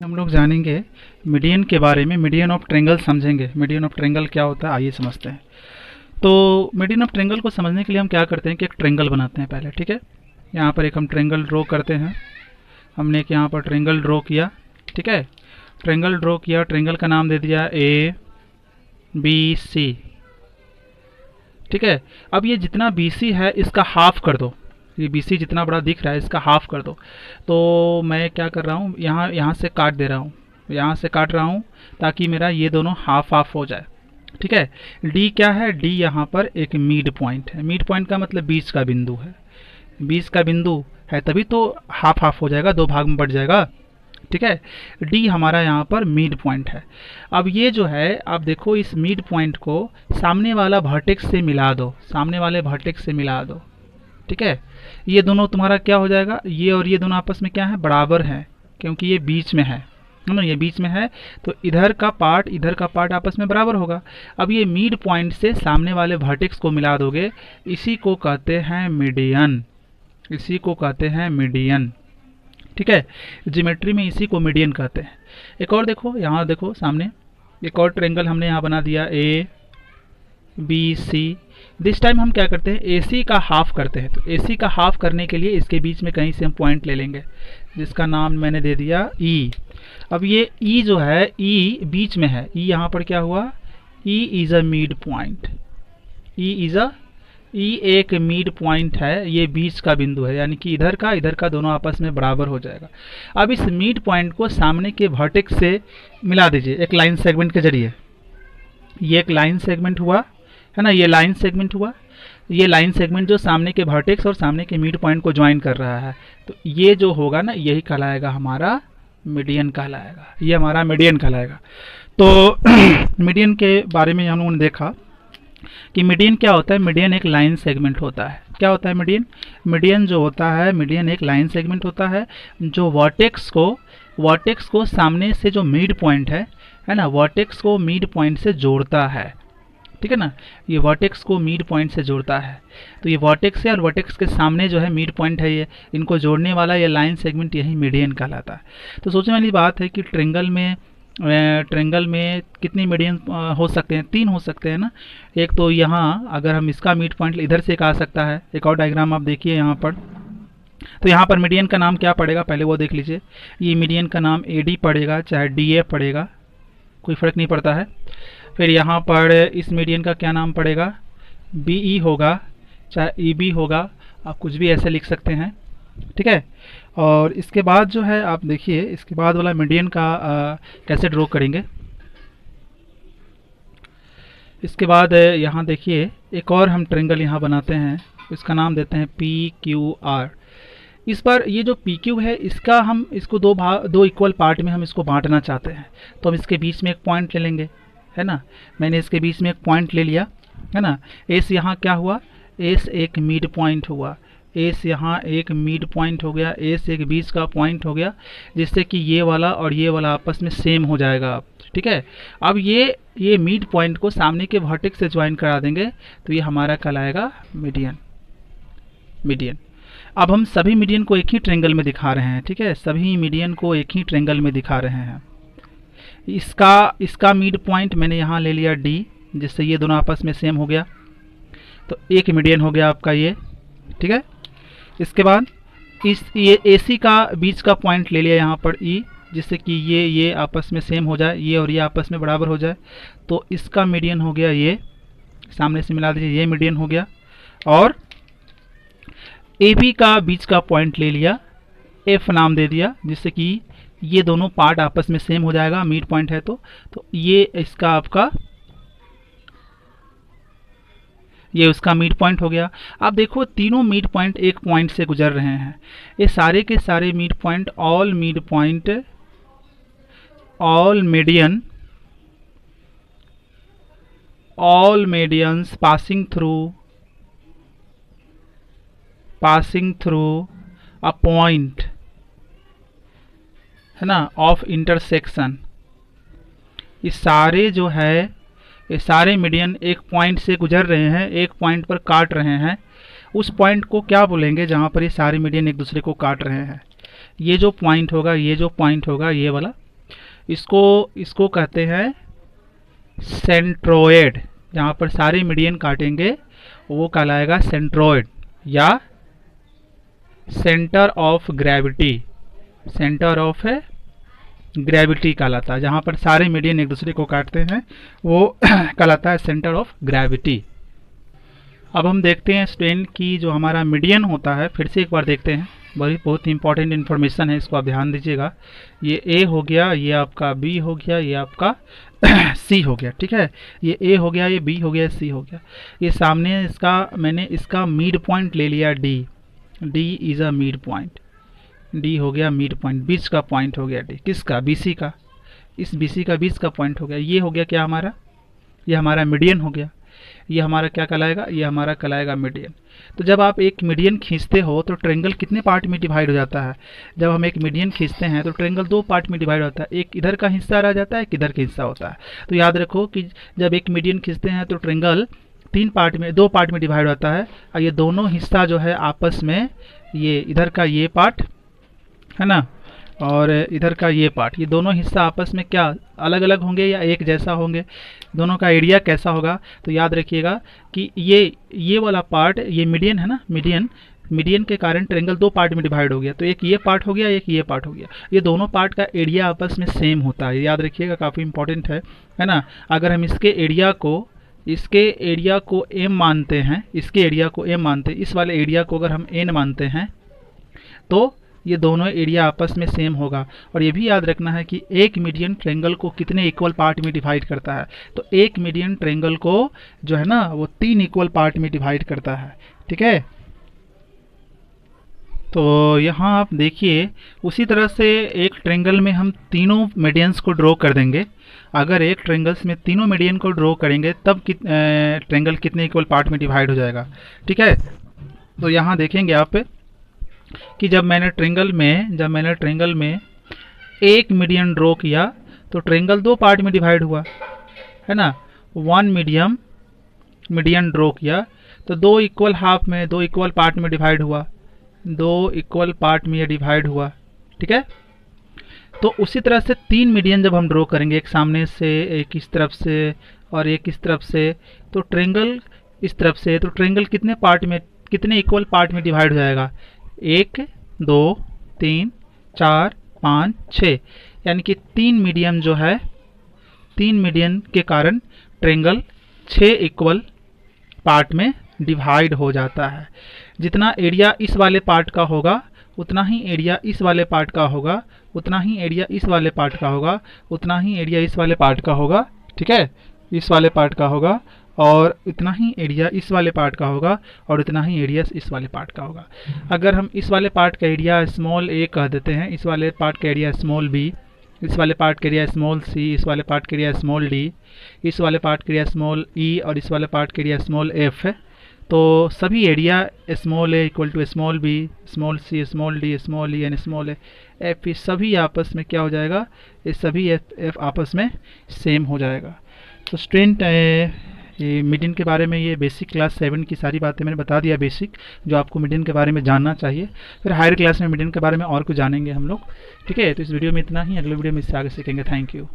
हम लोग जानेंगे मीडियन के बारे में। मीडियन ऑफ ट्रायंगल समझेंगे। मीडियन ऑफ ट्रायंगल क्या होता है, आइए समझते हैं। तो मीडियन ऑफ ट्रायंगल को समझने के लिए हम क्या करते हैं कि एक ट्रायंगल बनाते हैं पहले, ठीक है। यहाँ पर एक हम ट्रायंगल ड्रॉ करते हैं। हमने एक यहाँ पर ट्रायंगल ड्रॉ किया, ठीक है। ट्रायंगल ड्रॉ किया, ट्रायंगल का नाम दे दिया ए बी सी, ठीक है। अब ये जितना बी सी है इसका हाफ कर दो। ये बी सी जितना बड़ा दिख रहा है इसका हाफ कर दो। तो मैं क्या कर रहा हूँ, यहाँ से काट दे रहा हूँ, यहाँ से काट रहा हूँ ताकि मेरा ये दोनों हाफ हाफ हो जाए, ठीक है। डी क्या है, डी यहाँ पर एक मिड पॉइंट है। मिड पॉइंट का मतलब बीच का बिंदु है। बीच का बिंदु है तभी तो हाफ हाफ हो जाएगा, दो भाग में बढ़ जाएगा, ठीक है। डी हमारा यहाँ पर मिड पॉइंट है। अब ये जो है, आप देखो इस मिड पॉइंट को सामने वाला वर्टेक्स से मिला दो, सामने वाले वर्टेक्स से मिला दो, ठीक है। ये दोनों तुम्हारा क्या हो जाएगा, ये और ये दोनों आपस में क्या है, बराबर है, क्योंकि ये बीच में है ना, ये बीच में है। तो इधर का पार्ट आपस में बराबर होगा। अब ये मिड पॉइंट से सामने वाले वर्टेक्स को मिला दोगे, इसी को कहते हैं मीडियन, इसी को कहते हैं मीडियन, ठीक है। ज्योमेट्री में इसी को मीडियन कहते हैं। एक और देखो, यहाँ देखो सामने एक और ट्रायंगल हमने यहाँ बना दिया A B C. This time हम क्या करते हैं, ए सी का हाफ करते हैं। तो ए सी का हाफ करने के लिए इसके बीच में कहीं से हम पॉइंट ले लेंगे, जिसका नाम मैंने दे दिया ई। अब ये ई जो है, ई बीच में है। ई यहाँ पर क्या हुआ, E is a midpoint, E is a, E एक मिड पॉइंट है, ये बीच का बिंदु है, यानी कि इधर का दोनों आपस में बराबर हो जाएगा। अब इस मिड पॉइंट को सामने के वर्टेक्स से मिला दीजिए एक लाइन सेगमेंट के जरिए। ये एक लाइन सेगमेंट हुआ है ना, ये लाइन सेगमेंट हुआ। ये लाइन सेगमेंट जो सामने के वर्टेक्स और सामने के मिड पॉइंट को ज्वाइन कर रहा है, तो ये जो होगा ना, यही कहलाएगा हमारा मीडियन कहलाएगा, ये हमारा मीडियन कहलाएगा। तो मीडियन के बारे में हम लोगों ने देखा कि मीडियन क्या होता है। मीडियन एक लाइन सेगमेंट होता है। क्या होता है मीडियन, मीडियन जो होता है, मीडियन एक लाइन सेगमेंट होता है जो वर्टेक्स को सामने से जो मिड पॉइंट है ना, वर्टेक्स को मिड पॉइंट से जोड़ता है, ठीक है ना। ये वर्टेक्स को मिड पॉइंट से जोड़ता है। तो ये वर्टेक्स है और वर्टेक्स के सामने जो है मिड पॉइंट है, ये इनको जोड़ने वाला ये लाइन सेगमेंट यही मीडियन कहलाता है। तो सोचने वाली बात है कि ट्रायंगल में कितने मीडियन हो सकते हैं, 3 हो सकते हैं ना। एक तो यहाँ अगर हम इसका मिड पॉइंट इधर से एक आ सकता है। एक और डायग्राम आप देखिए यहाँ पर, तो यहाँ पर मीडियन का नाम क्या पड़ेगा पहले वो देख लीजिए। ये मीडियन का नाम ए डी पड़ेगा चाहे डी ए पड़ेगा, कोई फ़र्क नहीं पड़ता है। फिर यहाँ पर इस मीडियन का क्या नाम पड़ेगा, बी ई होगा चाहे ई बी होगा, आप कुछ भी ऐसे लिख सकते हैं, ठीक है। और इसके बाद जो है आप देखिए, इसके बाद वाला मीडियन का कैसे ड्रॉ करेंगे। इसके बाद यहाँ देखिए एक और हम ट्रायंगल यहाँ बनाते हैं, इसका नाम देते हैं पी क्यू आर। इस बार ये जो पी क्यू है, इसका हम इसको दो इक्वल पार्ट में हम इसको बांटना चाहते हैं। तो हम इसके बीच में एक पॉइंट ले लेंगे, है ना। मैंने इसके बीच में एक पॉइंट ले लिया, है ना। एस यहाँ क्या हुआ, एस एक मिड पॉइंट हुआ, एस यहाँ एक मिड पॉइंट हो गया, एस एक बीच का पॉइंट हो गया, जिससे कि ये वाला और ये वाला आपस में सेम हो जाएगा अब, ठीक है। अब ये मिड पॉइंट को सामने के वर्टेक्स से ज्वाइन करा देंगे, तो ये हमारा कहलाएगा मीडियन, मीडियन। अब हम सभी मीडियन को एक ही ट्रायंगल में दिखा रहे हैं, ठीक है। सभी मीडियन को एक ही ट्रायंगल में दिखा रहे हैं। इसका मिड पॉइंट मैंने यहाँ ले लिया डी, जिससे ये दोनों आपस में सेम हो गया, तो एक मीडियन हो गया आपका ये, ठीक है। इसके बाद ये ए सी का बीच का पॉइंट ले लिया यहाँ पर ई, जिससे कि ये आपस में सेम हो जाए, ये और ये आपस में बराबर हो जाए, तो इसका मीडियन हो गया ये, सामने से मिला दीजिए, ये मीडियन हो गया। और ए बी का बीच का पॉइंट ले लिया, एफ नाम दे दिया, जिससे कि ये दोनों पार्ट आपस में सेम हो जाएगा, मिड पॉइंट है तो ये इसका आपका, ये उसका मिड पॉइंट हो गया। आप देखो तीनों मिड पॉइंट एक पॉइंट से गुजर रहे हैं। ये सारे के सारे mid point, all mid point, all median, all medians passing through a point, है ना, ऑफ इंटरसेक्शन। ये सारे जो है, ये सारे मीडियन एक पॉइंट से गुजर रहे हैं, एक पॉइंट पर काट रहे हैं। उस पॉइंट को क्या बोलेंगे जहाँ पर ये सारे मीडियन एक दूसरे को काट रहे हैं। ये जो पॉइंट होगा, ये जो पॉइंट होगा, ये वाला इसको इसको कहते हैं सेंट्रोइड। जहाँ पर सारे मीडियन काटेंगे वो कहलाएगा सेंट्रोइड या centre of gravity. Centre of gravity कहलाता है। जहाँ पर सारे मीडियन एक दूसरे को काटते हैं वो कहलाता है सेंटर ऑफ ग्रेविटी। अब हम देखते हैं स्टूडेंट की जो हमारा मीडियन होता है, फिर से एक बार देखते हैं। बहुत ही इंपॉर्टेंट इन्फॉर्मेशन है, इसको आप ध्यान दीजिएगा। ये ए हो गया, ये आपका बी हो गया, ये आपका सी हो गया, ठीक है। ये ए हो गया, ये बी हो गया, सी हो गया। ये सामने इसका मैंने इसका मिड पॉइंट ले लिया D. D is a mid point. D हो गया मिड पॉइंट, बीच का पॉइंट हो गया डी। किसका? बीसी का। इस बीसी का बीच का पॉइंट हो गया। ये हो गया क्या हमारा? ये हमारा मीडियन हो गया। ये हमारा क्या कहलाएगा? ये हमारा कहलाएगा मीडियन। तो जब आप एक मीडियन खींचते हो तो ट्रायंगल कितने पार्ट में डिवाइड हो जाता है? जब हम एक मीडियन खींचते हैं तो ट्रायंगल दो पार्ट में डिवाइड होता है। एक इधर का हिस्सा रह जाता है, एक इधर का हिस्सा होता है। तो याद रखो कि जब एक मीडियन खींचते हैं तो ट्रायंगल दो पार्ट में डिवाइड होता है। और ये दोनों हिस्सा जो है आपस में, ये इधर का ये पार्ट है ना, और इधर का ये पार्ट, ये दोनों हिस्सा आपस में क्या अलग अलग होंगे या एक जैसा होंगे? दोनों का एरिया कैसा होगा? तो याद रखिएगा कि ये वाला पार्ट, ये मीडियन है ना, मीडियन के कारण ट्रायंगल दो पार्ट में डिवाइड हो गया। तो एक ये पार्ट हो गया, एक ये पार्ट हो गया। ये दोनों पार्ट का एरिया आपस में सेम होता है, याद रखिएगा, काफ़ी इंपॉर्टेंट है ना। अगर हम इसके एरिया को m मानते हैं, इसके एरिया को m मानते हैं, इस वाले एरिया को अगर हम n मानते हैं, तो ये दोनों एरिया आपस में सेम होगा। और ये भी याद रखना है कि एक मीडियन ट्रायंगल को कितने इक्वल पार्ट में डिवाइड करता है? तो एक मीडियन ट्रायंगल को जो है ना वो 3 इक्वल पार्ट में डिवाइड करता है, ठीक है। तो यहाँ आप देखिए, उसी तरह से एक ट्रायंगल में हम तीनों मीडियंस को ड्रॉ कर देंगे। अगर एक ट्रायंगल्स में तीनों मीडियन को ड्रॉ करेंगे तब ट्रायंगल कितने इक्वल पार्ट में डिवाइड हो जाएगा, ठीक है। तो यहाँ देखेंगे आप कि जब मैंने ट्रायंगल में एक मीडियन ड्रॉ किया तो ट्रायंगल दो पार्ट में डिवाइड हुआ, है ना। वन मीडियन ड्रॉ किया तो दो इक्वल पार्ट में डिवाइड हुआ, ठीक है। तो उसी तरह से तीन मीडियन जब हम ड्रॉ करेंगे, एक सामने से, एक इस तरफ से और एक इस तरफ से, तो ट्रायंगल इस तरफ से, तो ट्रायंगल कितने इक्वल पार्ट में डिवाइड हो जाएगा? 1 2 3 4 5 6, यानी कि तीन मीडियन के कारण ट्रायंगल 6 इक्वल पार्ट में डिवाइड हो जाता है। जितना एरिया इस वाले पार्ट का होगा उतना ही एरिया इस वाले पार्ट का होगा, उतना ही एरिया इस वाले पार्ट का होगा, उतना ही एरिया इस वाले पार्ट का होगा, ठीक है। इस वाले पार्ट का होगा और इतना ही एरिया इस वाले पार्ट का होगा और इतना ही एरिया इस वाले पार्ट का होगा। अगर हम इस वाले पार्ट का एरिया स्मॉल a कह देते हैं, इस वाले पार्ट का एरिया स्मॉल b, इस वाले पार्ट का एरिया स्मॉल c, इस वाले पार्ट का एरिया स्मॉल d, इस वाले पार्ट का एरिया स्मॉल e और इस वाले पार्ट का एरिया स्मॉल f है, तो सभी area small a equal to small b, small c, small d, small e and small f, सभी आपस में क्या हो जाएगा? ये सभी f आपस में सेम हो जाएगा। तो स्टूडेंट ये मीडियन के बारे में, ये बेसिक क्लास 7 की सारी बातें मैंने बता दिया, बेसिक जो आपको मीडियन के बारे में जानना चाहिए। फिर हायर क्लास में मीडियन के बारे में और कुछ जानेंगे हम लोग, ठीक है। तो इस वीडियो में इतना ही, अगले वीडियो में इससे आगे सीखेंगे। Thank you.